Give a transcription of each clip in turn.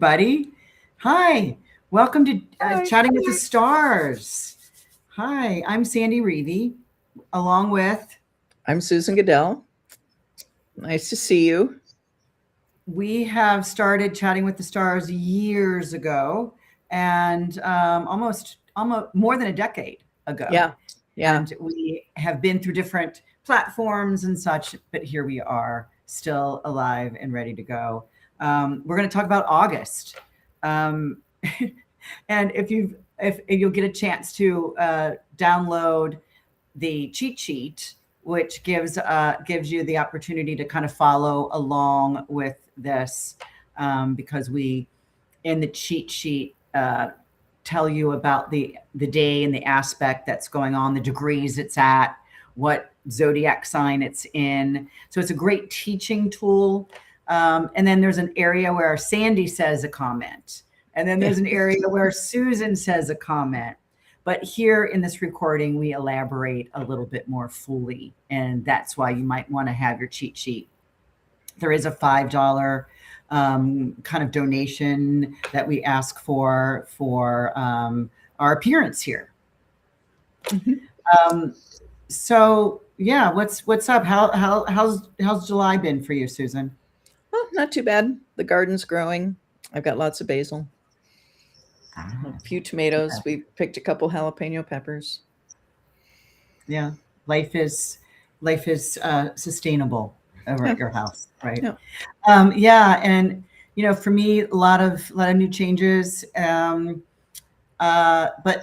everybody. Hi, welcome to Hi. Chatting with the Stars. Hi, I'm Sandy Rueve, along with, I'm Susan Gidel. Nice to see you. we have started Chatting with the Stars years ago and almost more than a decade ago. Yeah. Yeah. And we have been through different platforms and such, but here we are, still alive and ready to go. We're going to talk about August, um, and if you'll get a chance to download the cheat sheet, which gives you the opportunity to kind of follow along with this, because we in the cheat sheet tell you about the day and the aspect that's going on, the degrees it's at, what zodiac sign it's in. So it's a great teaching tool. And then there's an area where Sandy says a comment. And then there's an area where Susan says a comment. But here in this recording, we elaborate a little bit more fully. And that's why you might want to have your cheat sheet. There is a $5 kind of donation that we ask for our appearance here. Mm-hmm. So yeah, what's up? How's July been for you, Susan? Well, not too bad. The garden's growing. I've got lots of basil, a few tomatoes. We picked a couple jalapeno peppers. Yeah, life is sustainable over at your house, right? Yeah. Yeah, and for me, a lot of new changes. But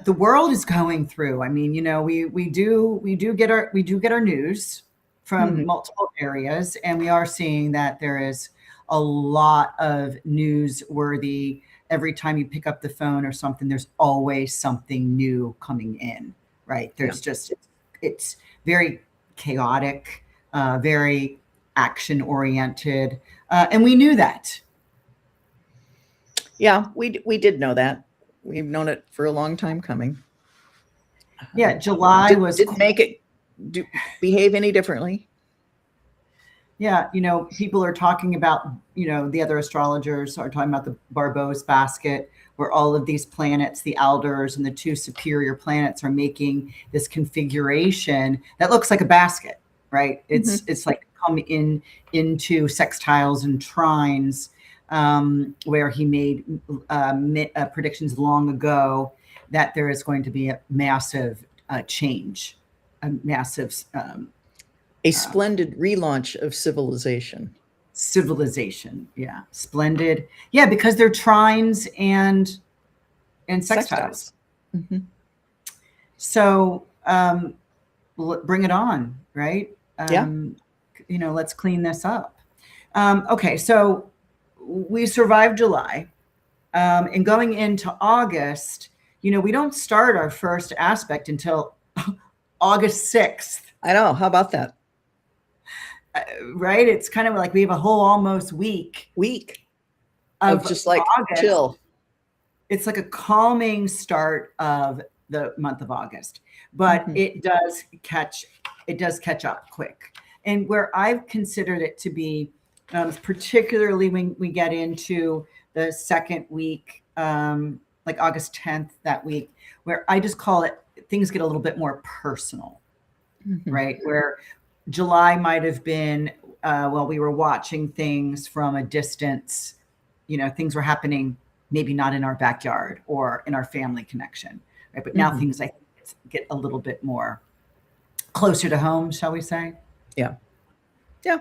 the world is going through. I mean, we do get our news from multiple areas, and we are seeing that there is a lot of newsworthy. Every time you pick up the phone or something, there's always something new coming in, right? There's just it's very chaotic, very action oriented, and we knew that. Yeah, we did know that. We've known it for a long time coming. Yeah, July didn't make it behave any differently. Yeah, people are talking about, the other astrologers are talking about the Barbeau's basket, where all of these planets, the elders and the two superior planets, are making this configuration that looks like a basket, right? It's like come into sextiles and trines, where he made predictions long ago that there is going to be a massive change, a massive a splendid relaunch of civilization. Yeah, splendid. Yeah, because they're trines and sextiles. Mm-hmm. So bring it on, right? Let's clean this up. Okay, so we survived July, and going into August, we don't start our first aspect until August 6th. I know. How about that? Right? It's kind of like we have a whole almost week of just like August. Chill. It's like a calming start of the month of August, but it does catch up quick. And where I've considered it to be, particularly when we get into the second week, like August 10th, that week, where I just call it, things get a little bit more personal, right? Where July might have been, we were watching things from a distance, things were happening, maybe not in our backyard or in our family connection, right? But now things, I think, get a little bit more closer to home, shall we say? Yeah. Yeah.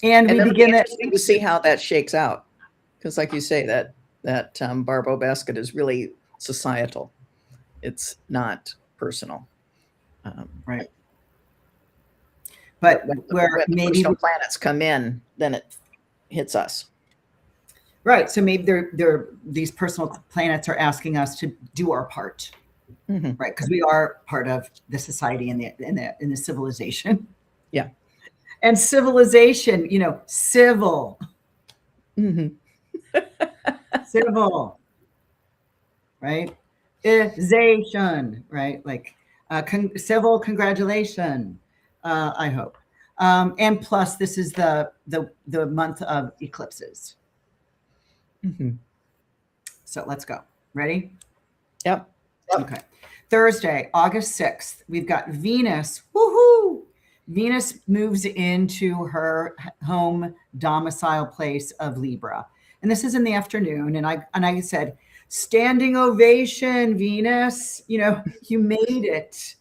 And we begin to see how that shakes out. Because like you say, that Barbeau basket is really societal. It's not personal. Right. But where maybe personal planets come in, then it hits us. Right. So maybe these personal planets are asking us to do our part, right? Because we are part of the society and the civilization. Yeah. And civilization, civil. Civil. Right? Ization, right? Like civil congratulation, I hope. And plus, this is the month of eclipses. Mhm. So let's go. Ready? Yep. Okay. Thursday, August 6th, we've got Venus. Woohoo! Venus moves into her home domicile place of Libra. And this is in the afternoon. And I said, standing ovation, Venus. You made it.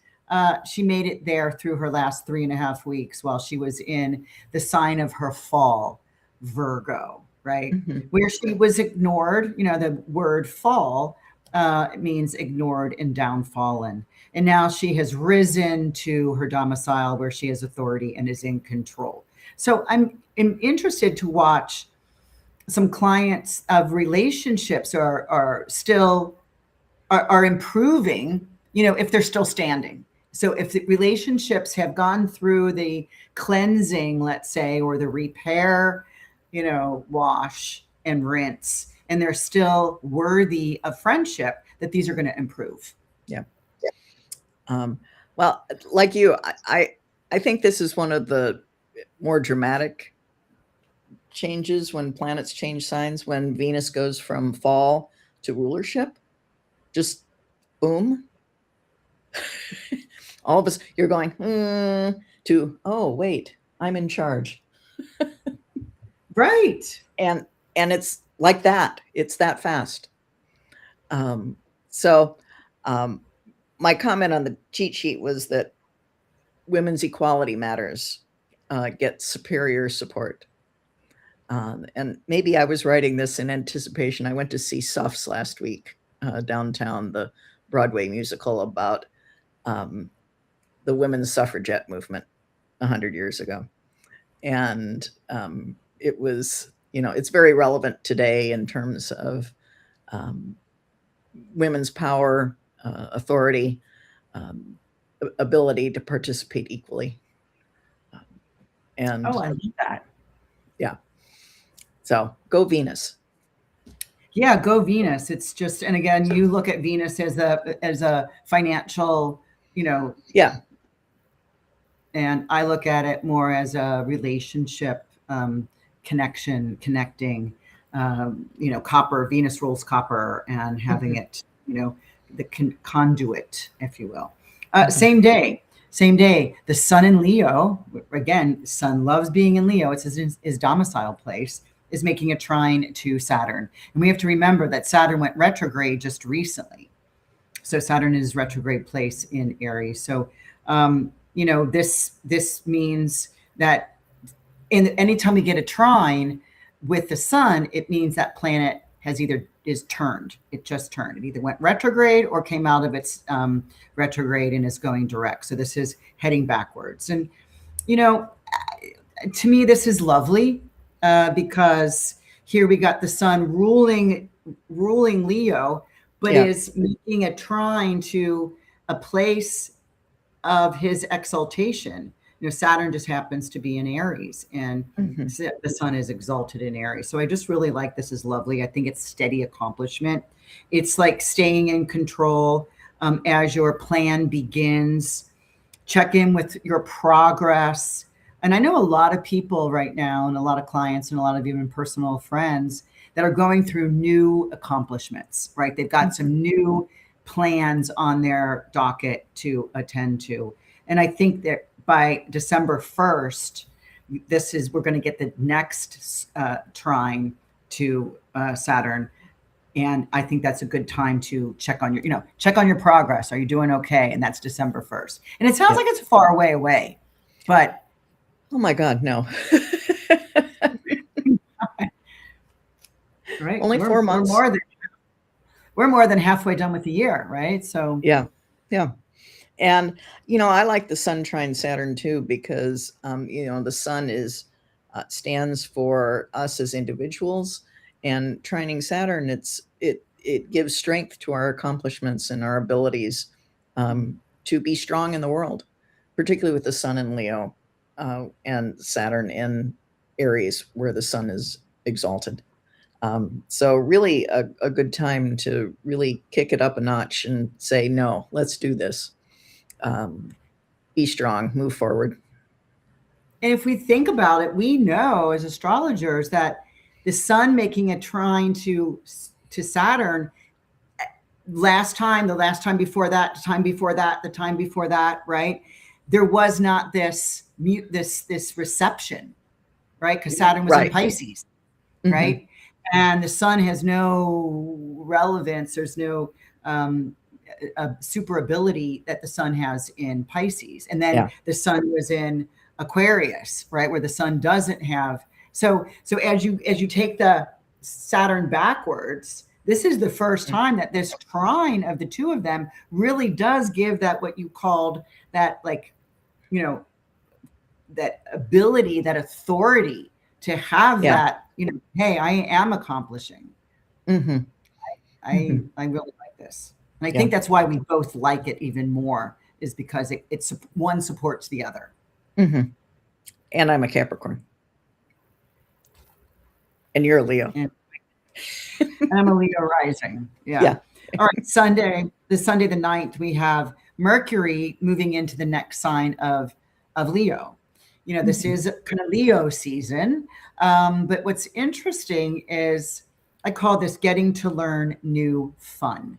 She made it there through her last 3.5 weeks while she was in the sign of her fall, Virgo, right? Mhm. Where she was ignored. The word fall, it means ignored and downfallen. And now she has risen to her domicile where she has authority and is in control. So I'm interested to watch some clients of relationships are still are improving, if they're still standing. So if the relationships have gone through the cleansing, let's say, or the repair, wash and rinse, and they're still worthy of friendship, that these are going to improve. Yeah. Well, like you, I think this is one of the more dramatic changes when planets change signs, when Venus goes from fall to rulership. Just boom. All of us, you're going, to, oh, wait, I'm in charge. Right. And it's like that. It's that fast. So my comment on the cheat sheet was that women's equality matters, get superior support. And maybe I was writing this in anticipation. I went to see Suffs last week downtown, the Broadway musical about the women's suffragette movement 100 years ago. And it was, it's very relevant today in terms of um, women's power, authority, um, ability to participate equally. And Oh, I love that. yeah, so go Venus. Yeah, go Venus. It's just, and again, you look at Venus as a financial, Yeah. and I look at it more as a relationship, connecting. Copper. Venus rules copper, and having Mhm. it, the conduit, if you will. Mhm. Same day. The Sun in Leo. Again, Sun loves being in Leo. It's his domicile place. Is making a trine to Saturn, and we have to remember that Saturn went retrograde just recently. So Saturn is retrograde place in Aries. So this means that anytime we get a trine with the sun, it means that planet is turned. It just turned. It either went retrograde or came out of its retrograde and is going direct. So this is heading backwards. And you know, to me, this is lovely because here we got the sun ruling Leo, but Yeah. is making a trine to a place of his exaltation. Saturn just happens to be in Aries, and Mhm. the sun is exalted in Aries. So I just really like this is lovely. I think it's steady accomplishment. It's like staying in control as your plan begins. Check in with your progress. And I know a lot of people right now, and a lot of clients, and a lot of even personal friends that are going through new accomplishments, right? They've got some new plans on their docket to attend to. And I think that by December 1st, we're going to get the next trine to Saturn. And I think that's a good time to check on your progress. Are you doing okay? And that's December 1st. And it sounds Yeah. like it's far away, but Oh my God, no. right, Only 4 months. we're more than halfway done with the year, right? So Yeah. Yeah. And, I like the sun trine Saturn too, because, the sun stands for us as individuals, and trining Saturn, it gives strength to our accomplishments and our abilities, to be strong in the world, particularly with the sun in Leo, and Saturn in Aries, where the sun is exalted. So really a good time to really kick it up a notch and say, no, let's do this. Be strong, move forward. and if we think about it, we know as astrologers that the sun making a trine to Saturn the last time before that, the time before that, the time before that, right? There was not this reception, right? Because Saturn was in Pisces, right? And the sun has no relevance. There's no super ability that the sun has in Pisces. And then the sun was in Aquarius, right? Where the sun doesn't have. So as you take the Saturn backwards, this is the first time that this trine of the two of them really does give that, what you called that, like, you know, that ability, that authority to have that, you know, hey, I am accomplishing. I really like this. And I think that's why we both like it even more, is because it's one supports the other. And I'm a Capricorn. And you're a Leo. And I'm a Leo rising. Yeah. All right. Sunday the 9th, we have Mercury moving into the next sign of Leo. You know, this is kind of Leo season. But what's interesting is I call this getting to learn new fun.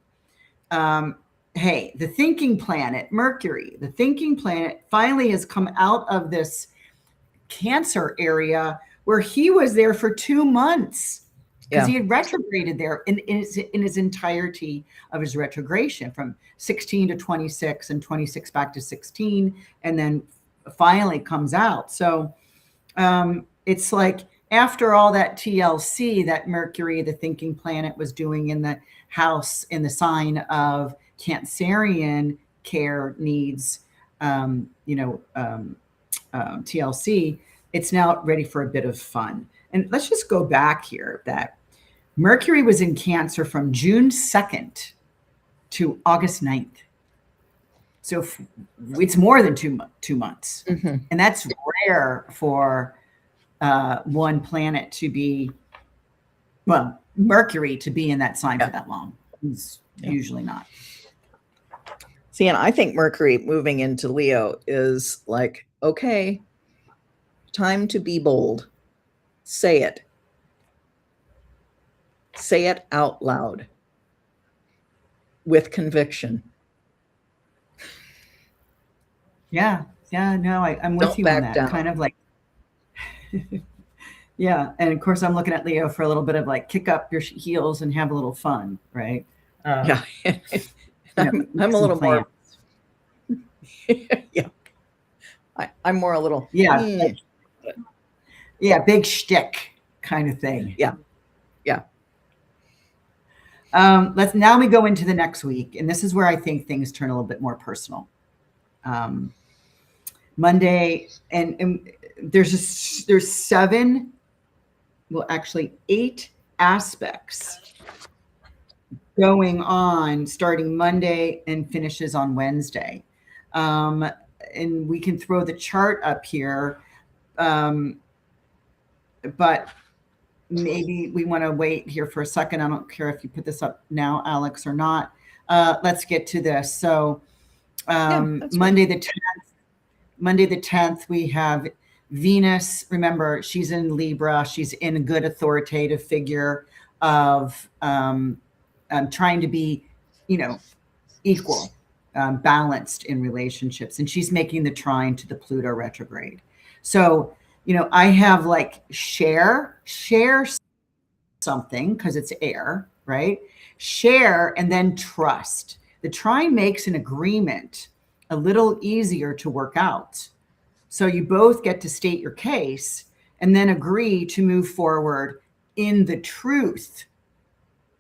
Hey, the thinking planet, Mercury, the thinking planet finally has come out of this Cancer area where he was there for 2 months. Because he had retrograded there in his entirety of his retrogradation, from 16 to 26 and 26 back to 16, and then finally comes out. So it's like, after all that TLC that Mercury, the thinking planet, was doing in the house, in the sign of Cancerian care needs, TLC, it's now ready for a bit of fun. And let's just go back here, that Mercury was in Cancer from June 2nd to August 9th. So it's more than 2 months. And that's rare for one planet to be, well, Mercury to be in that sign for that long. It's usually not. See, and I think Mercury moving into Leo is like, okay, time to be bold. Say it. Say it out loud with conviction. Yeah, no, I'm with you on that. Down. Kind of like, yeah. And of course, I'm looking at Leo for a little bit of like, kick up your heels and have a little fun, right? I'm a little more. I'm more a little. Big shtick kind of thing. Now we go into the next week, and this is where I think things turn a little bit more personal. Monday, and there's 7, well, actually 8 aspects going on starting Monday and finishes on Wednesday. And we can throw the chart up here, but maybe we want to wait here for a second. I don't care if you put this up now, Alex, or not. Let's get to this. So Monday the 10th, we have Venus. Remember, she's in Libra. She's in a good authoritative figure of trying to be, equal, balanced in relationships. And she's making the trine to the Pluto retrograde. So, I have like share something, because it's air, right? Share, and then trust. The trine makes an agreement a little easier to work out. So you both get to state your case and then agree to move forward in the truth,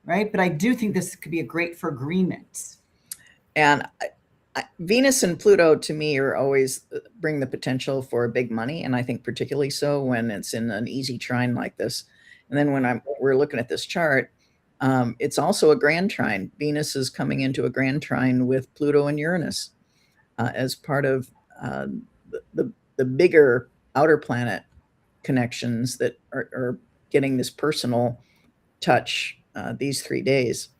right? But I do think this could be a great for agreements. And Venus and Pluto, to me, are always bring the potential for big money. And I think particularly so when it's in an easy trine like this. And then when we're looking at this chart, it's also a grand trine. Venus is coming into a grand trine with Pluto and Uranus as part of the bigger outer planet connections that are getting this personal touch these 3 days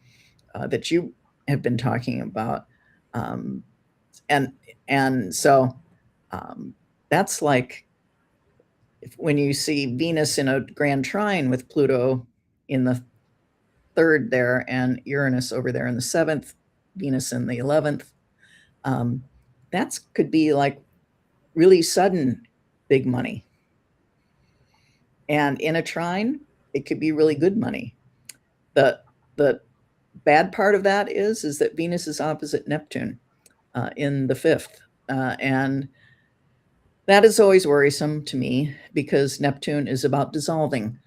that you have been talking about. And so that's like, when you see Venus in a grand trine with Pluto in the 3rd there and Uranus over there in the 7th, Venus in the 11th, that could be like really sudden big money. And in a trine, it could be really good money. The bad part of that is that Venus is opposite Neptune in the 5th. And that is always worrisome to me because Neptune is about dissolving.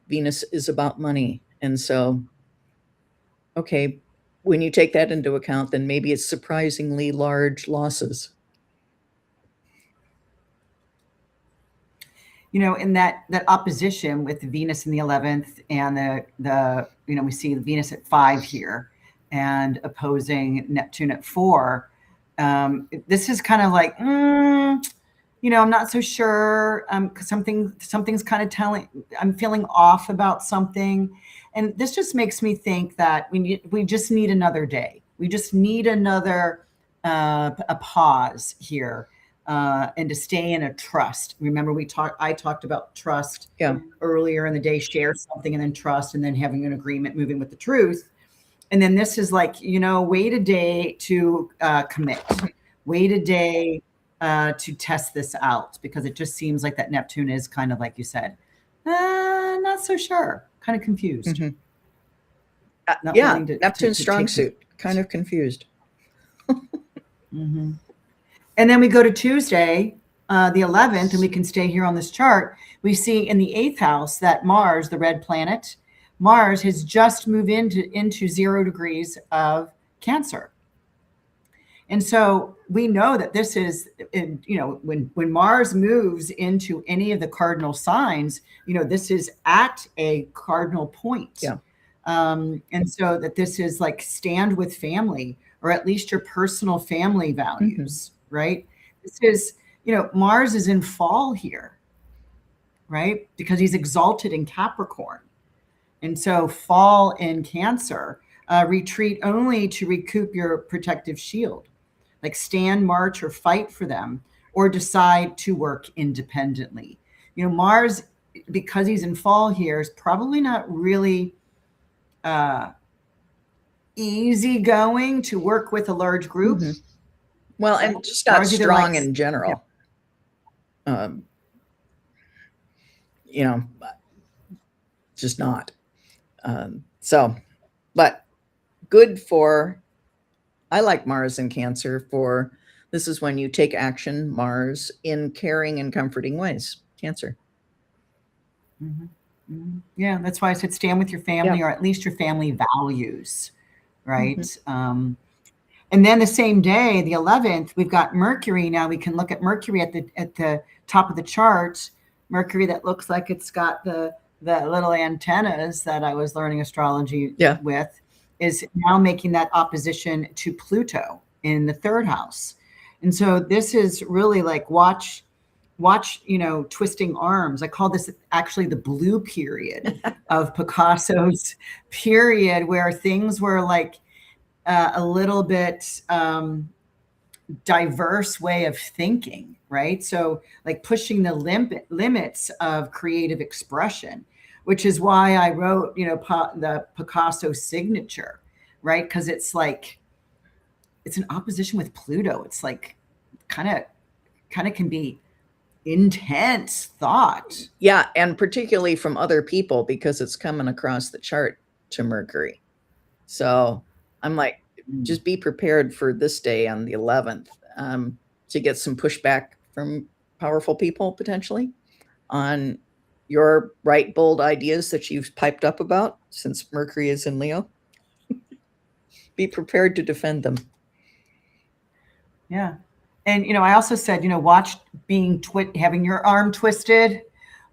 Venus is about money. And so, okay, when you take that into account, then maybe it's surprisingly large losses. In that opposition with Venus in the 11th and the we see Venus at 5 here and opposing Neptune at 4. This is kind of like, I'm not so sure. Cause something's kind of telling, I'm feeling off about something. And this just makes me think that we just need another day. We just need another, a pause here. And to stay in a trust. Remember, I talked about trust earlier in the day, share something and then trust, and then having an agreement, moving with the truth. And then this is like, wait a day to commit, wait a day to test this out, because it just seems like that Neptune is kind of like you said, not so sure, kind of confused. Neptune's strong suit, kind of confused. And then we go to Tuesday, the 11th, and we can stay here on this chart. We see in the 8th house that Mars, the red planet, Mars has just moved into 0 degrees of Cancer. And so we know that this is, when Mars moves into any of the cardinal signs, this is at a cardinal point. Yeah. And so that this is like stand with family, or at least your personal family values. Right? This is, Mars is in fall here, right? Because he's exalted in Capricorn. And so fall in Cancer, retreat only to recoup your protective shield, like stand, march, or fight for them, or decide to work independently. Mars, because he's in fall here, is probably not really easy going to work with a large group. Well, and just not strong in general. Just not. But good for, I like Mars in Cancer for, this is when you take action, Mars, in caring and comforting ways, Cancer. Yeah, that's why I said stand with your family, or at least your family values, right? And then the same day, the 11th, we've got Mercury. Now we can look at Mercury at the top of the chart. Mercury that looks like it's got the little antennas that I was learning astrology with, is now making that opposition to Pluto in the 3rd house. And so this is really like watch, twisting arms. I call this actually the blue period of Picasso's period, where things were like a little bit diverse way of thinking, right? So like pushing the limits of creative expression, which is why I wrote, the Picasso signature, right? Because it's like, it's an opposition with Pluto. It's like kind of can be intense thought. Yeah, and particularly from other people, because it's coming across the chart to Mercury. So I'm like, just be prepared for this day on the 11th to get some pushback from powerful people potentially on your bright, bold ideas that you've piped up about, since Mercury is in Leo. Be prepared to defend them. Yeah. And, I also said, watch having your arm twisted,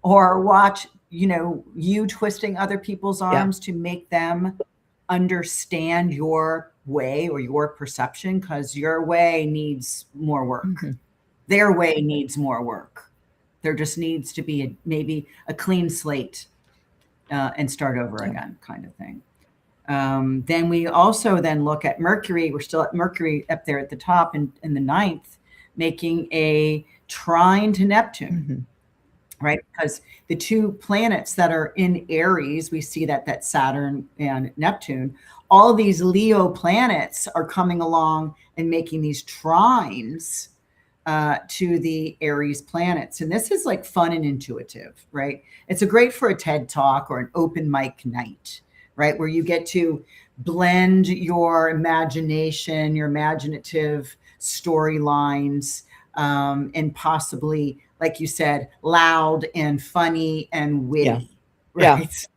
or watch, you twisting other people's arms to make them understand your way or your perception, because your way needs more work. Their way needs more work. There just needs to be maybe a clean slate and start over again, kind of thing. Then we also then look at Mercury. We're still at Mercury up there at the top in the 9th, making a trine to Neptune. right? Because the two planets that are in Aries, we see that Saturn and Neptune, all these Leo planets are coming along and making these trines to the Aries planets. And this is like fun and intuitive, right? It's a great for a TED talk or an open mic night, right? Where you get to blend your imagination, your imaginative storylines, and possibly, like you said, loud and funny and witty, right?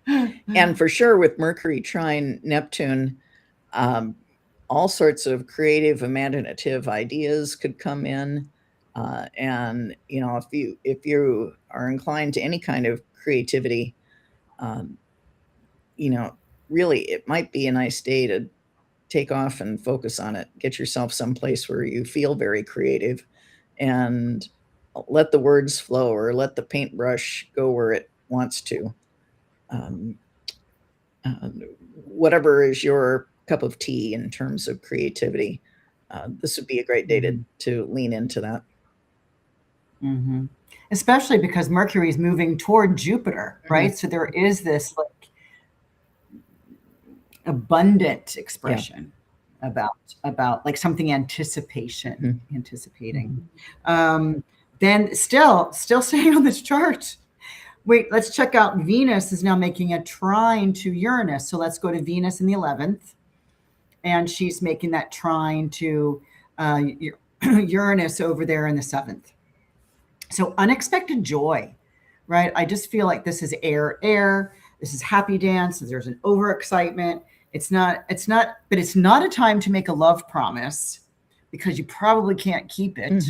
And for sure, with Mercury trine Neptune, all sorts of creative, imaginative ideas could come in. And if you are inclined to any kind of creativity, um, really, it might be a nice day to take off and focus on it. Get yourself someplace where you feel very creative, and let the words flow, or let the paintbrush go where it wants to. Um, Whatever is your cup of tea in terms of creativity, this would be a great day to lean into that. Mm-hmm. Especially because Mercury is moving toward Jupiter, right? So there is this like abundant expression about like something anticipating. Then still staying on this chart. Wait, let's check out Venus is now making a trine to Uranus. So let's go to Venus in the 11th. And she's making that trine to Uranus over there in the 7th. So unexpected joy, right? I just feel like this is air. This is happy dance. There's an overexcitement. It's not, but it's not a time to make a love promise because you probably can't keep it.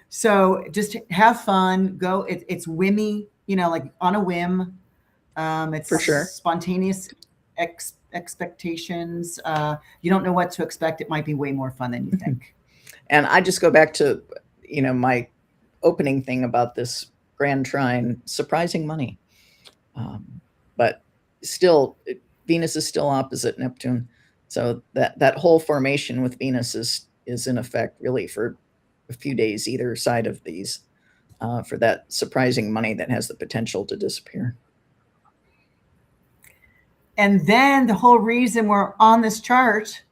So just have fun, go. It's whimmy, like on a whim. It's for sure spontaneous expectations. You don't know what to expect. It might be way more fun than you think. And I just go back to, my opening thing about this grand trine, surprising money. But still, Venus is still opposite Neptune. So that whole formation with Venus is in effect really for a few days either side of these, for that surprising money that has the potential to disappear. And then the whole reason we're on this chart,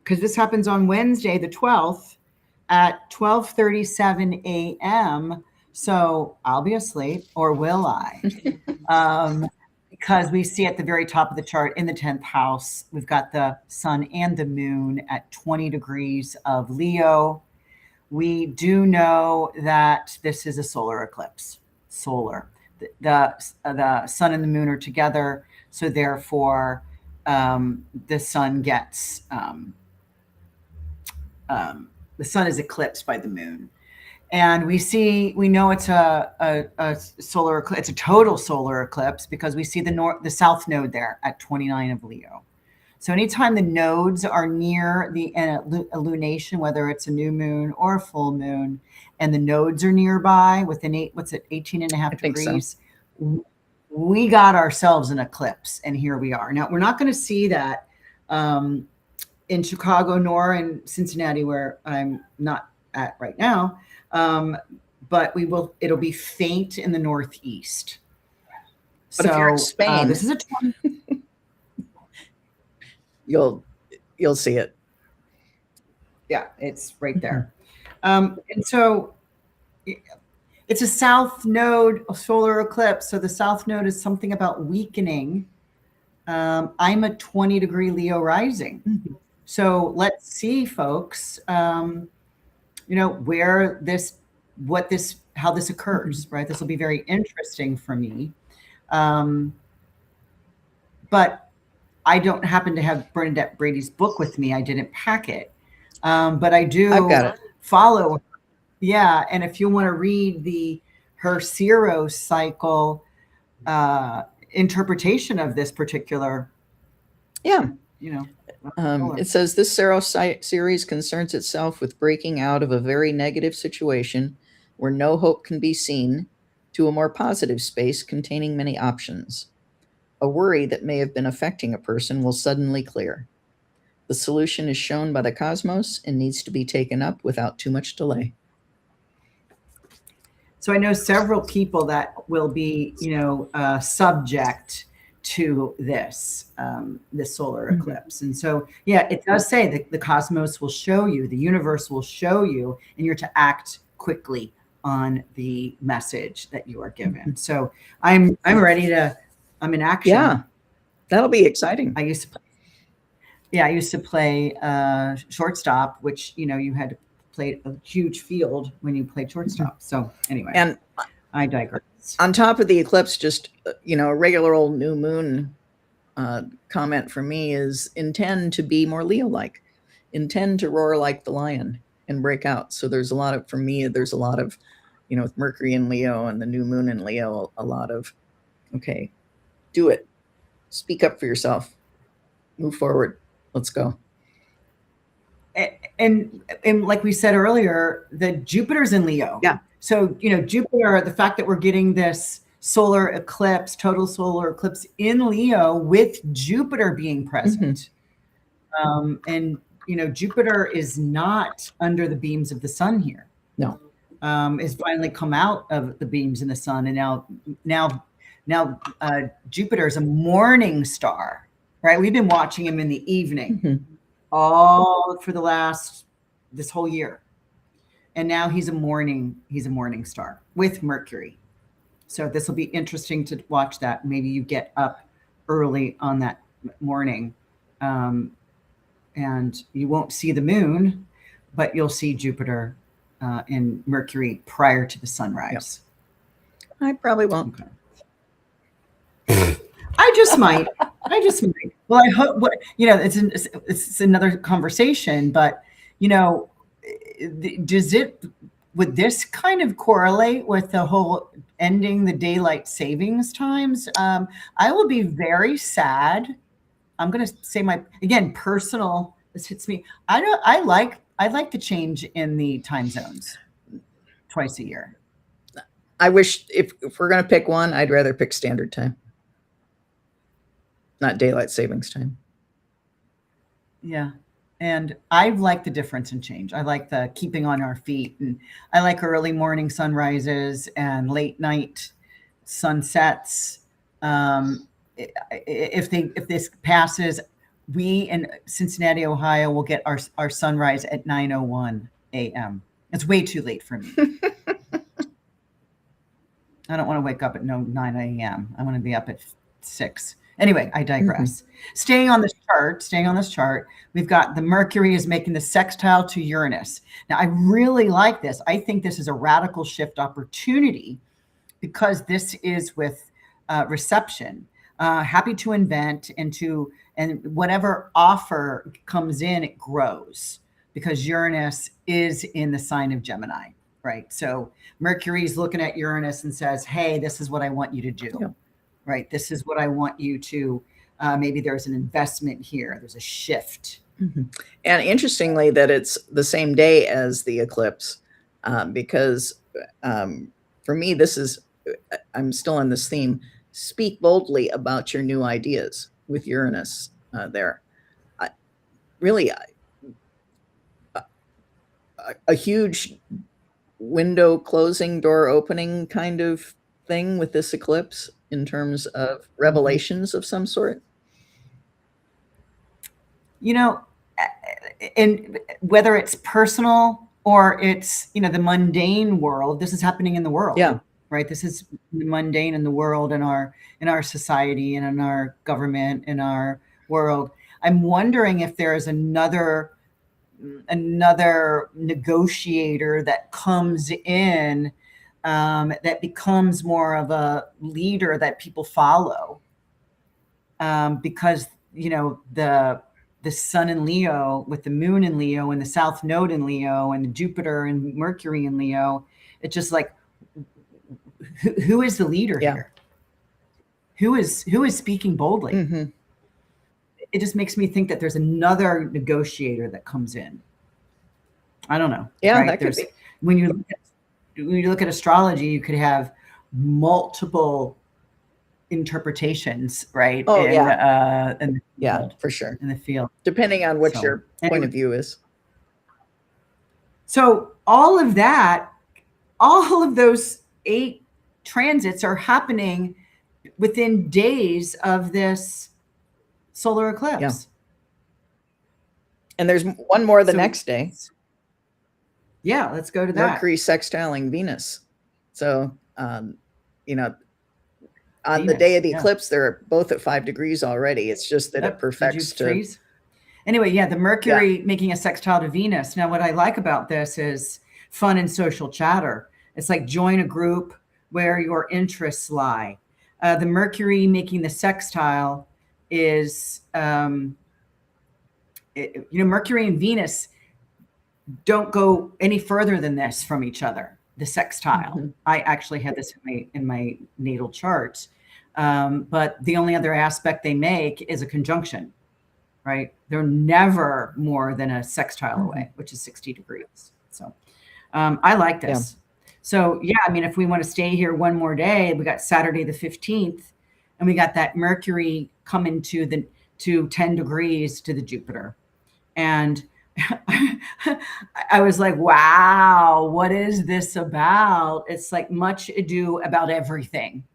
because this happens on Wednesday, the 12th at 12:37 a.m. So I'll be asleep, or will I? Because we see at the very top of the chart in the 10th house, we've got the sun and the moon at 20 degrees of Leo. We do know that this is a solar eclipse. The sun and the moon are together. So therefore, the sun gets, the sun is eclipsed by the moon. And we know it's a solar eclipse. It's a total solar eclipse because we see the south node there at 29 of Leo. So anytime the nodes are near the illumination, whether it's a new moon or a full moon, and the nodes are nearby within 18 and a half degrees, we got ourselves an eclipse, and here we are. Now, we're not going to see that in Chicago nor in Cincinnati, where I'm not at right now. But it'll be faint in the northeast. But if you're in Spain, this is a you'll see it. Yeah, it's right there. And so it's a south node solar eclipse. So the south node is something about weakening. I'm a 20-degree Leo rising. So let's see, folks, how this occurs, right? This will be very interesting for me. But I don't happen to have Bernadette Brady's book with me. I didn't pack it. But I do I've got it. Follow. Yeah. And if you want to read her Zero cycle interpretation of this particular, it says this Zero series concerns itself with breaking out of a very negative situation where no hope can be seen to a more positive space containing many options. A worry that may have been affecting a person will suddenly clear. The solution is shown by the cosmos and needs to be taken up without too much delay. So I know several people that will be, subject to this solar eclipse. And so, yeah, it does say that the cosmos will show you, the universe will show you, and you're to act quickly on the message that you are given. So I'm ready to, I'm in action. Yeah, that'll be exciting. I used to play shortstop, which, you had to play a huge field when you played shortstop. So anyway, And I digress. On top of the eclipse, just, a regular old new moon comment for me is intend to be more Leo-like, intend to roar like the lion and break out. So there's a lot of, for me, there's a lot of, with Mercury in Leo and the new moon in Leo, a lot of, okay, do it. Speak up for yourself. Move forward. Let's go. And like we said earlier, the Jupiter's in Leo. Yeah. So, Jupiter, the fact that we're getting this solar eclipse, total solar eclipse in Leo with Jupiter being present. And, Jupiter is not under the beams of the sun here. No. Has finally come out of the beams in the sun. And now Jupiter is a morning star, right? We've been watching him in the evening all for this whole year. And now he's a morning star with Mercury. So this will be interesting to watch that. Maybe you get up early on that morning, and you won't see the moon, but you'll see Jupiter and Mercury prior to the sunrise. Yep. I probably won't. Okay. I just might. Well, I hope. It's another conversation, but would this kind of correlate with the whole ending the daylight savings times? I will be very sad. I'm going to say personal. This hits me. I like the change in the time zones twice a year. I wish if we're going to pick one, I'd rather pick standard time, not daylight savings time. Yeah. And I like the difference in change. I like the keeping on our feet, and I like early morning sunrises and late night sunsets. If this passes, we in Cincinnati, Ohio, will get our sunrise at 9:01 a.m. It's way too late for me. I don't want to wake up at 9 a.m. I want to be up at 6. Anyway, I digress. Staying on this chart, we've got the Mercury is making the sextile to Uranus. Now, I really like this. I think this is a radical shift opportunity because this is with reception, happy to invent and whatever offer comes in, it grows because Uranus is in the sign of Gemini, right? So Mercury's looking at Uranus and says, hey, this is what I want you to do. Yeah. Right. This is what I want you to, maybe there's an investment here. There's a shift. And interestingly that it's the same day as the eclipse, because for me, I'm still on this theme, speak boldly about your new ideas with Uranus there. Really a huge window closing, door opening kind of thing with this eclipse in terms of revelations of some sort? And whether it's personal or it's, the mundane world, this is happening in the world. Yeah. Right. This is mundane in the world, in our society and in our government, in our world. I'm wondering if there is another negotiator that comes in that becomes more of a leader that people follow, because the sun in Leo with the moon in Leo and the south node in Leo and the Jupiter and Mercury in Leo, it's just like who is the leader here? Who is speaking boldly? It just makes me think that there's another negotiator that comes in. I don't know. Yeah, right? That could be. When you look at astrology, you could have multiple interpretations, right? Oh, in the field, for sure. In the field. Depending on what your point of view is. So all of those 8 transits are happening within days of this solar eclipse. And there's one more the next day. Yeah, let's go to that. Mercury sextiling Venus. So, you know, on Venus, the day of the eclipse, they're both at 5 degrees already. It's just that it perfects to. Anyway, yeah, the Mercury making a sextile to Venus. Now, what I like about this is fun and social chatter. It's like join a group where your interests lie. The Mercury making the sextile is, Mercury and Venus don't go any further than this from each other. The sextile. Mm-hmm. I actually had this in my natal chart, but the only other aspect they make is a conjunction. Right? They're never more than a sextile away, which is 60 degrees. So I like this. Yeah. So yeah, I mean, if we want to stay here one more day, we got Saturday the 15th, and we got that Mercury coming to 10 degrees to the Jupiter. And I was like, wow, what is this about? It's like much ado about everything.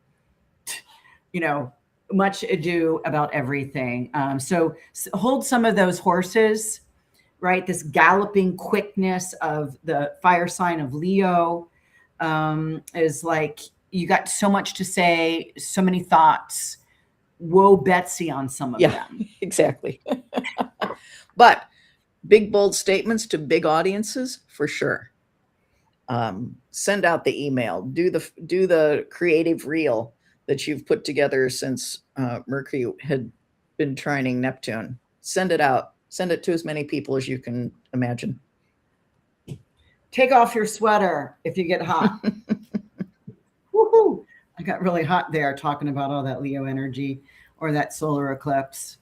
Much ado about everything. So hold some of those horses, right? This galloping quickness of the fire sign of Leo is like, you got so much to say, so many thoughts. Woe Betsy on some of them. Exactly. But big, bold statements to big audiences, for sure. Send out the email, do the creative reel that you've put together since Mercury had been trining Neptune. Send it out. Send it to as many people as you can imagine. Take off your sweater if you get hot. Woohoo! I got really hot there talking about all that Leo energy or that solar eclipse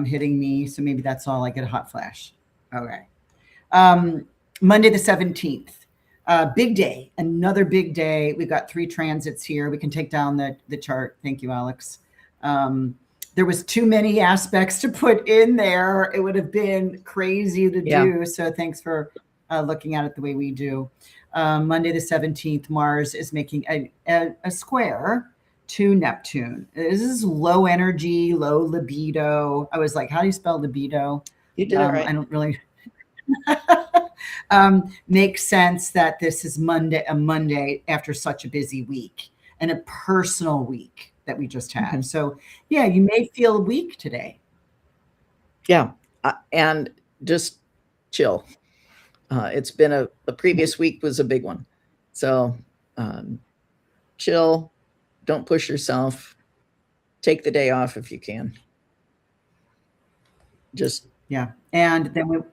hitting me. So maybe that's all I get a hot flash. Okay. Monday the 17th. Big day, another big day. We've got 3 transits here. We can take down the chart. Thank you, Alex. There was too many aspects to put in there. It would have been crazy to do. So thanks for looking at it the way we do. Monday the 17th, Mars is making a square to Neptune. This is low energy, low libido. I was like, how do you spell libido? You did it right. I don't really... makes sense that this is a Monday after such a busy week and a personal week that we just had. Mm-hmm. So yeah, you may feel weak today. Yeah. And just chill. It's been the previous week was a big one. So chill, don't push yourself, take the day off if you can. Just. Yeah. And then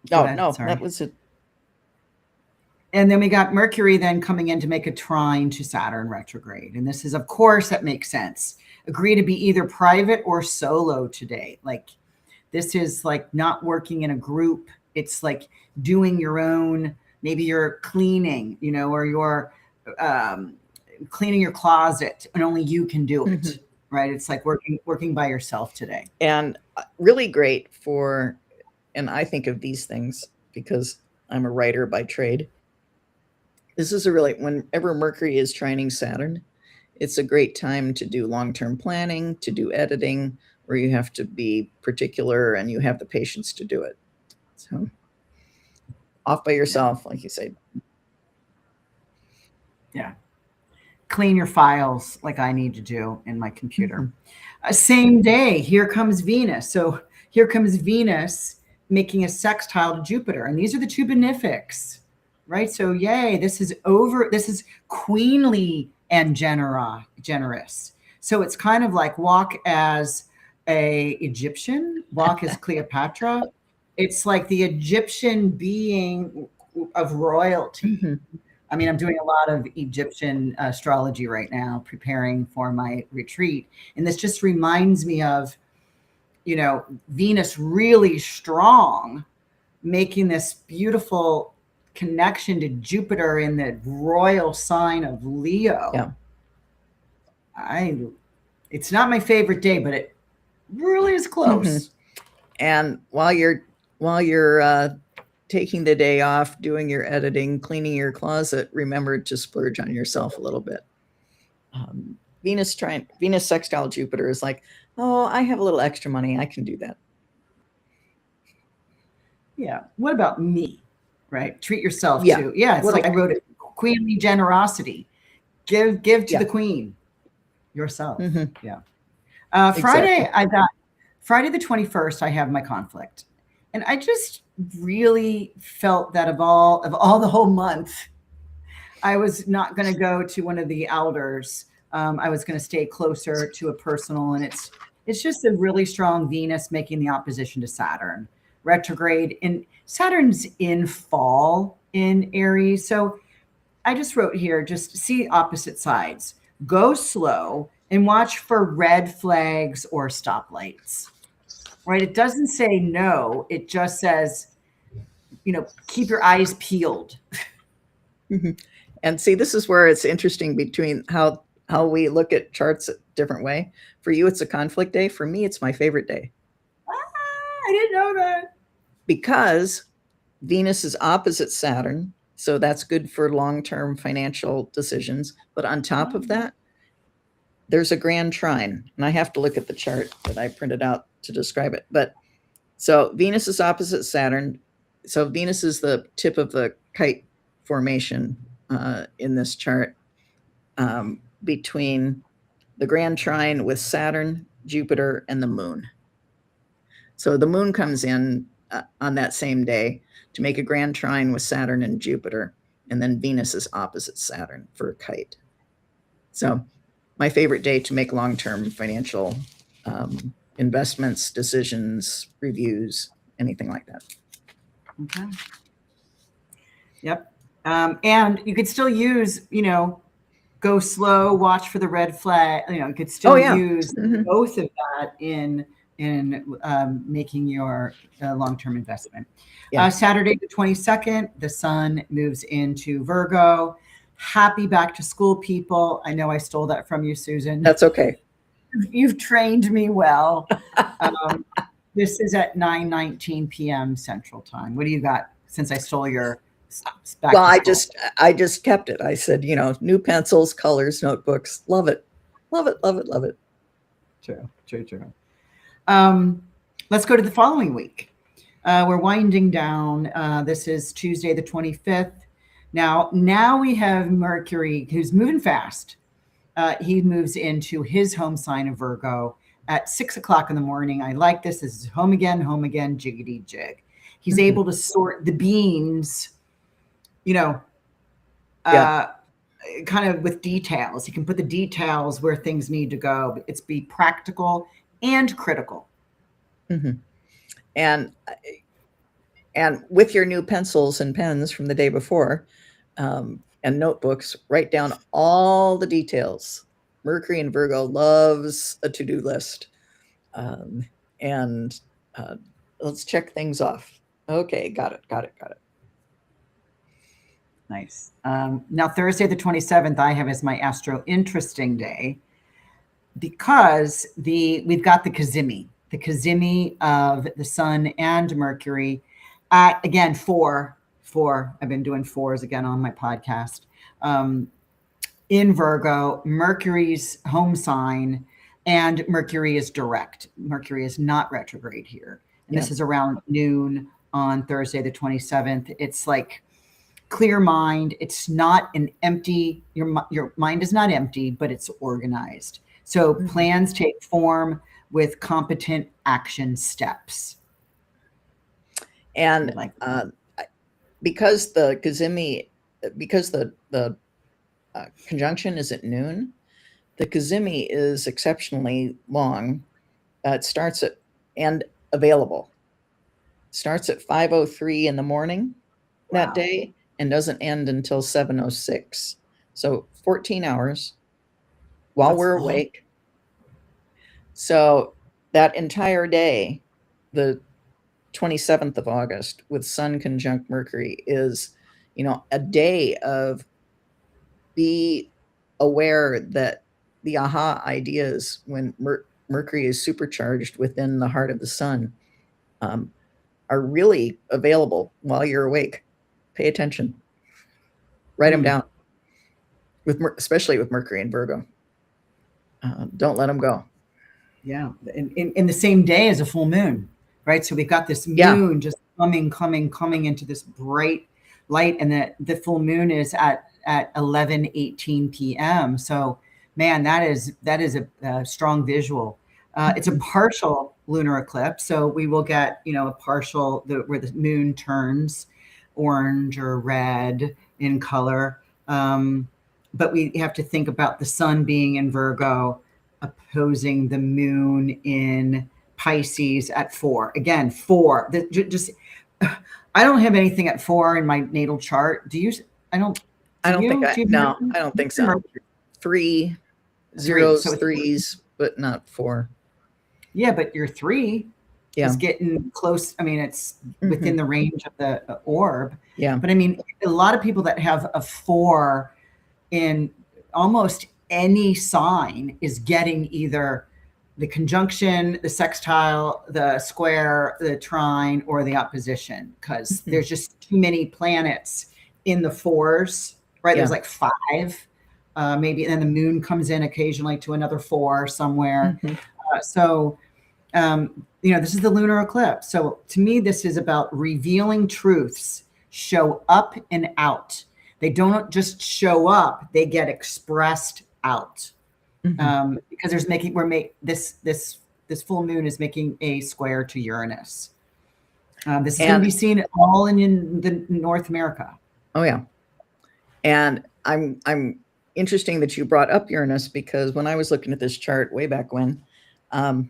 that was it. And then we got Mercury then coming in to make a trine to Saturn retrograde. And this is, of course, that makes sense. Agree to be either private or solo today. Like this is like not working in a group. It's like doing your own, maybe you're cleaning, or you're cleaning your closet and only you can do it. Mm-hmm. Right. It's like working by yourself today. And really great and I think of these things because I'm a writer by trade. This is whenever Mercury is trining Saturn, it's a great time to do long-term planning, to do editing, where you have to be particular and you have the patience to do it. So off by yourself, like you said. Yeah. Clean your files like I need to do in my computer. Mm-hmm. Same day, here comes Venus. So here comes Venus making a sextile to Jupiter. And these are the 2 benefics, right? So yay, this is queenly and generous. So it's kind of like walk as a Egyptian, walk as Cleopatra. It's like the Egyptian being of royalty. Mm-hmm. I mean, I'm doing a lot of Egyptian astrology right now, preparing for my retreat. And this just reminds me of, Venus really strong, making this beautiful connection to Jupiter in the royal sign of Leo. Yeah. It's not my favorite day, but it really is close. Mm-hmm. And while you're taking the day off, doing your editing, cleaning your closet, remember to splurge on yourself a little bit. Venus sextile Jupiter is like, oh, I have a little extra money. I can do that. Yeah. What about me? Right. Treat yourself Yeah. too. Yeah. It's like I wrote it. Queenly generosity. Give to the queen. Yourself. Mhm. Yeah. Exactly. Friday the 21st, I have my conflict. And I just really felt that of all the whole month, I was not going to go to one of the elders. I was going to stay closer to a personal, and it's just a really strong Venus making the opposition to Saturn retrograde, and Saturn's in fall in Aries. So I just wrote here, just see opposite sides. Go slow and watch for red flags or stoplights. Right? It doesn't say no. It just says, keep your eyes peeled. Mm-hmm. And see, this is where it's interesting between how we look at charts a different way. For you, it's a conflict day. For me, it's my favorite day. I didn't know that. Because Venus is opposite Saturn, so that's good for long-term financial decisions. But on top of that, there's a grand trine, and I have to look at the chart that I printed out to describe it. But so Venus is opposite Saturn. So Venus is the tip of the kite formation in this chart between the grand trine with Saturn, Jupiter, and the moon. So the moon comes in on that same day to make a grand trine with Saturn and Jupiter, and then Venus is opposite Saturn for a kite. So my favorite day to make long-term financial investments, decisions, reviews, anything like that. Okay. Yep. And you could still use, go slow, watch for the red flag. You could still use both of that in making your long-term investment. Yeah. Saturday the 22nd, the sun moves into Virgo. Happy back to school, people. I know I stole that from you, Susan. That's okay. You've trained me well. This is at 9:19 p.m. Central Time. What do you got since I stole your well, I just kept it. I said, new pencils, colors, notebooks. Love it. Love it, love it, love it. True. Let's go to the following week. We're winding down. This is Tuesday, the 25th. Now we have Mercury, who's moving fast. He moves into his home sign of Virgo at 6 o'clock in the morning. I like this. This is home again, jiggity jig. He's able to sort the beans, kind of with details. He can put the details where things need to go. It's be practical and critical. Mm-hmm. And with your new pencils and pens from the day before and notebooks, write down all the details. Mercury in Virgo loves a to-do list. And let's check things off. Okay, got it. Nice. Now, Thursday, the 27th, I have as my Astro Interesting Day because we've got the Cazimi of the Sun and Mercury at, again, four. I've been doing fours again on my podcast. In Virgo, Mercury's home sign, and Mercury is direct. Mercury is not retrograde here. And this is around noon on Thursday, the 27th. It's like clear mind. It's not an empty, your mind is not empty, but it's organized. So plans take form with competent action steps. And because the Cazimi, because the conjunction is at noon, the Cazimi is exceptionally long. It starts at and available. Starts at 5:03 in the morning that day and doesn't end until 7:06. So 14 hours while we're awake. So that entire day, the 27th of August with Sun conjunct Mercury is, a day of be aware that the aha ideas when Mercury is supercharged within the heart of the Sun are really available while you're awake. Pay attention. Write them down. Especially with Mercury and Virgo. Don't let them go. Yeah, in the same day as a full moon, right? So we've got this moon just coming into this bright light, and the full moon is at 11:18 p.m. So, man, that is a strong visual. It's a partial lunar eclipse, so we will get a partial where the moon turns orange or red in color. But we have to think about the sun being in Virgo, opposing the moon in Pisces at 4. Again, 4. I don't have anything at 4 in my natal chart. Do you? I don't. I don't think so. 3, 0s, so 3s, but not 4. Yeah, but your 3 is getting close. I mean, it's within the range of the orb. Yeah. But I mean, a lot of people that have a 4 in almost any sign is getting either the conjunction, the sextile, the square, the trine, or the opposition, because there's just too many planets in the 4s, right? There's like 5, maybe, and then the moon comes in occasionally to another 4 somewhere. This is the lunar eclipse. So to me, this is about revealing truths, show up and out. They don't just show up, they get expressed out. Because this full moon is making a square to Uranus. This is going to be seen all in the North America. Oh yeah. And I'm interesting that you brought up Uranus, because when I was looking at this chart way back when, the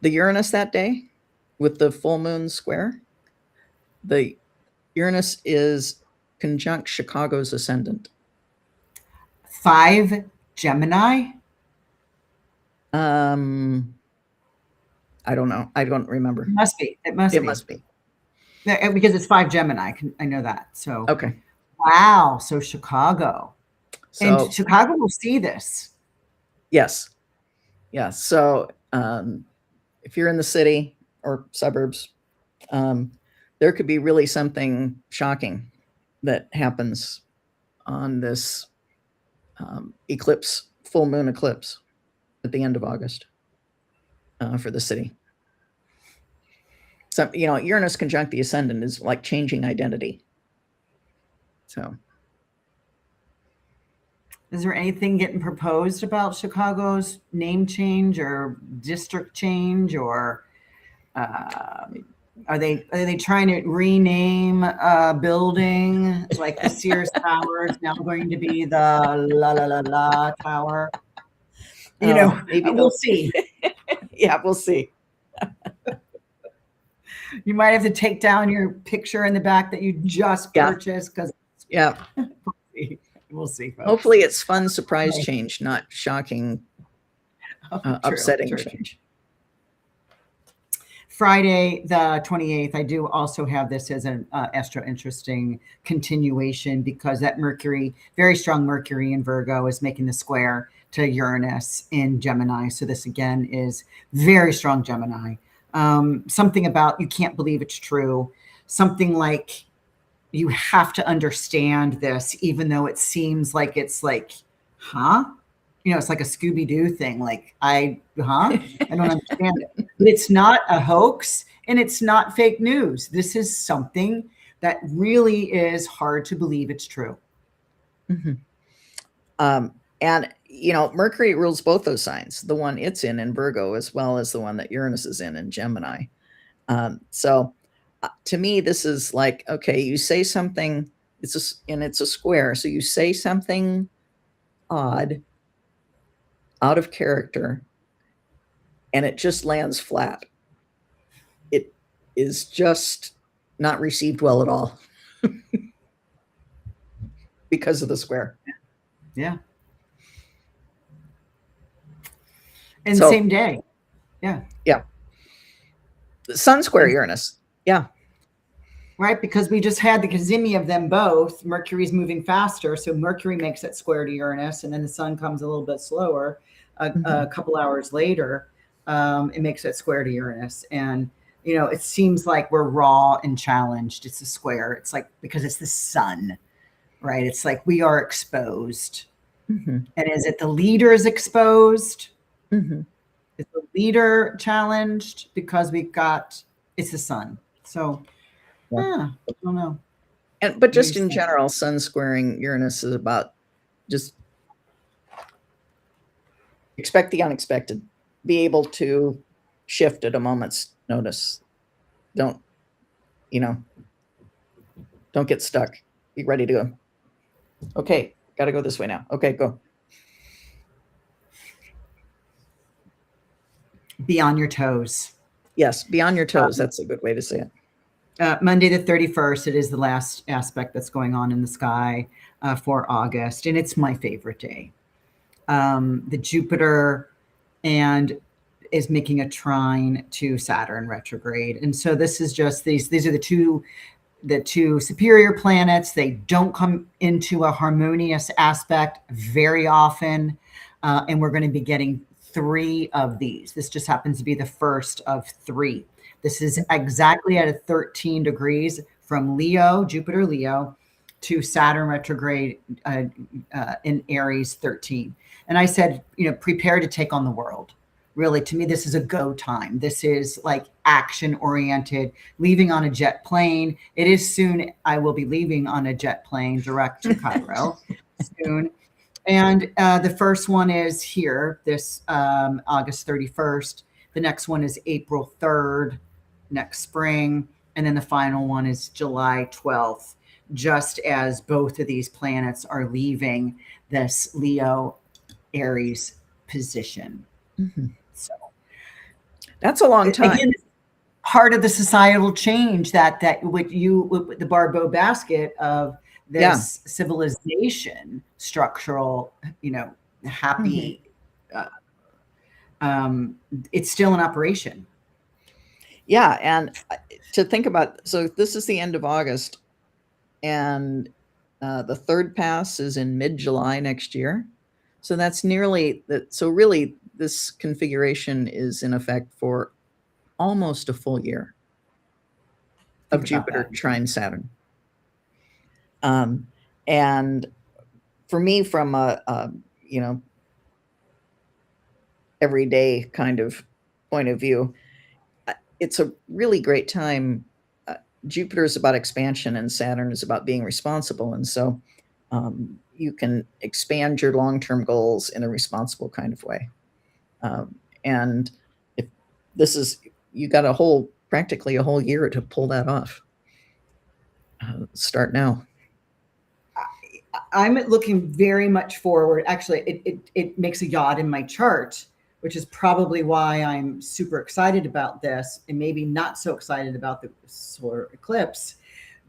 Uranus that day with the full moon square, the Uranus is conjunct Chicago's ascendant. 5 Gemini? I don't know. I don't remember. It must be. It must be. Because it's 5 Gemini. I know that. So okay. Wow. So Chicago. And Chicago will see this. Yes. Yeah. So if you're in the city or suburbs, there could be really something shocking that happens on this full moon eclipse at the end of August for the city. So, Uranus conjunct the ascendant is like changing identity. So, is there anything getting proposed about Chicago's name change or district change, or are they trying to rename a building? It's like the Sears Tower is now going to be the La La La La Tower. Maybe we'll see. Yeah, we'll see. You might have to take down your picture in the back that you just purchased, because we'll see. Folks. Hopefully it's fun surprise change, not shocking, upsetting change. Friday, the 28th, I do also have this as an extra interesting continuation, because that Mercury, very strong Mercury in Virgo, is making the square to Uranus in Gemini. So this again is very strong Gemini. Something about you can't believe it's true. Something like you have to understand this, even though it seems like it's like, huh? It's like a Scooby-Doo thing. Like, I don't understand it. But it's not a hoax, and it's not fake news. This is something that really is hard to believe it's true. And, Mercury rules both those signs, the one it's in Virgo, as well as the one that Uranus is in Gemini. So to me, this is like, okay, you say something, it's a square. So you say something odd, out of character, and it just lands flat. It is just not received well at all because of the square. Yeah. And same day. Yeah. Yeah. The Sun square Uranus. Yeah. Right. Because we just had the cazimi of them both. Mercury's moving faster. So Mercury makes that square to Uranus, and then the sun comes a little bit slower. A couple hours later, it makes that square to Uranus. And it seems like we're raw and challenged. It's a square. It's like, because it's the sun, right? It's like we are exposed. Mm-hmm. And is it the leader is exposed? Mm-hmm. Is the leader challenged because it's the sun? So, I don't know. But just in general, sun squaring Uranus is about just expect the unexpected, be able to shift at a moment's notice. Don't get stuck. Be ready to go. Okay, got to go this way now. Okay, go. Be on your toes. Yes, be on your toes. That's a good way to say it. Monday the 31st, it is the last aspect that's going on in the sky for August, and it's my favorite day. The Jupiter is making a trine to Saturn retrograde, and so this is just these are the two superior planets. They don't come into a harmonious aspect very often, and we're going to be getting 3 of these. This just happens to be the first of 3. This is exactly at a 13 degrees from Leo, Jupiter Leo, to Saturn retrograde in Aries 13. And I said, prepare to take on the world. Really, to me, this is a go time. This is like action oriented, leaving on a jet plane. It is soon. I will be leaving on a jet plane direct to Cairo soon. And the first one is here, this August 31st. The next one is April 3rd, next spring. And then the final one is July 12th, just as both of these planets are leaving this Leo Aries position. Mm-hmm. So that's a long time. Again, part of the societal change that with the Barbeau basket of this civilization, structural, happy, it's still in operation. Yeah. And to think about, so this is the end of August, and the third pass is in mid-July next year. So that's nearly that. So really, this configuration is in effect for almost a full year of Jupiter trine Saturn. And for me, from a everyday kind of point of view, it's a really great time. Jupiter is about expansion and Saturn is about being responsible. And so you can expand your long-term goals in a responsible kind of way. And if this is, you got practically a whole year to pull that off. Start now. I'm looking very much forward. Actually, it makes a yacht in my chart, which is probably why I'm super excited about this and maybe not so excited about the solar eclipse.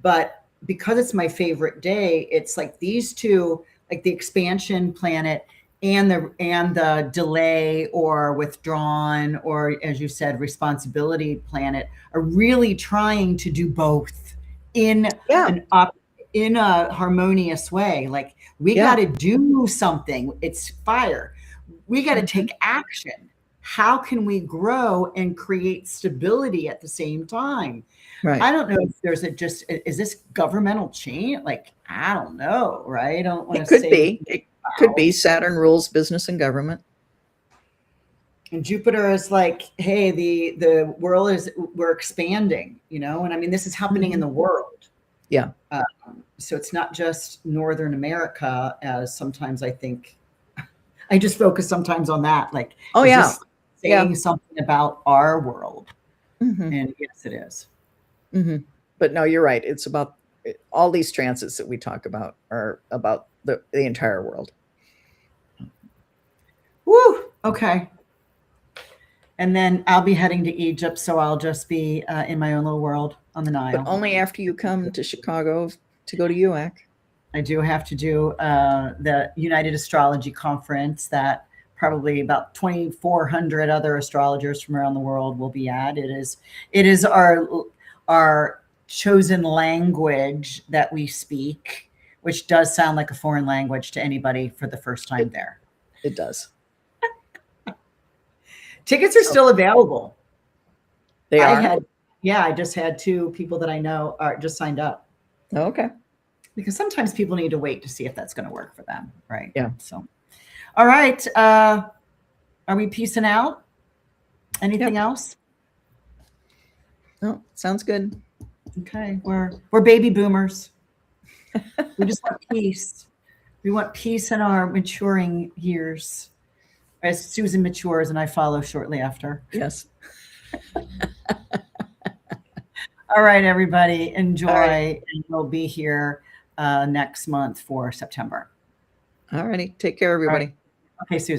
But because it's my favorite day, it's like these two, like the expansion planet and the delay or withdrawn, or as you said, responsibility planet, are really trying to do both in a harmonious way. Like we got to do something. It's fire. We got to take action. How can we grow and create stability at the same time? Right. I don't know if there's is this governmental change? Like, I don't know, right? I don't want to say. It could be Saturn rules business and government. And Jupiter is like, hey, the world we're expanding, and I mean, this is happening in the world. Yeah. So it's not just Northern America, as sometimes I think. I just focus sometimes on that, like, saying something about our world. Mm-hmm. And yes, it is. Mm-hmm. But no, you're right. It's about all these transits that we talk about are about the entire world. Woo. Okay. And then I'll be heading to Egypt, so I'll just be in my own little world on the Nile. But only after you come to Chicago to go to UAC. I do have to do the United Astrology Conference that probably about 2,400 other astrologers from around the world will be at. It is our chosen language that we speak, which does sound like a foreign language to anybody for the first time there. It does. Tickets are still available. They are. I had Yeah, I just had 2 people that I know are just signed up, Okay. because sometimes people need to wait to see if that's going to work for them, right? Yeah. So, all right. Are we peacing out? Anything Yep. else? Oh, sounds good. Okay, we're baby boomers. We just want peace. We want peace in our maturing years, as Susan matures and I follow shortly after. Yes. All right, everybody, All right. enjoy, and we'll be here next month for September. All righty. Take care, All right. everybody. Okay, Susan.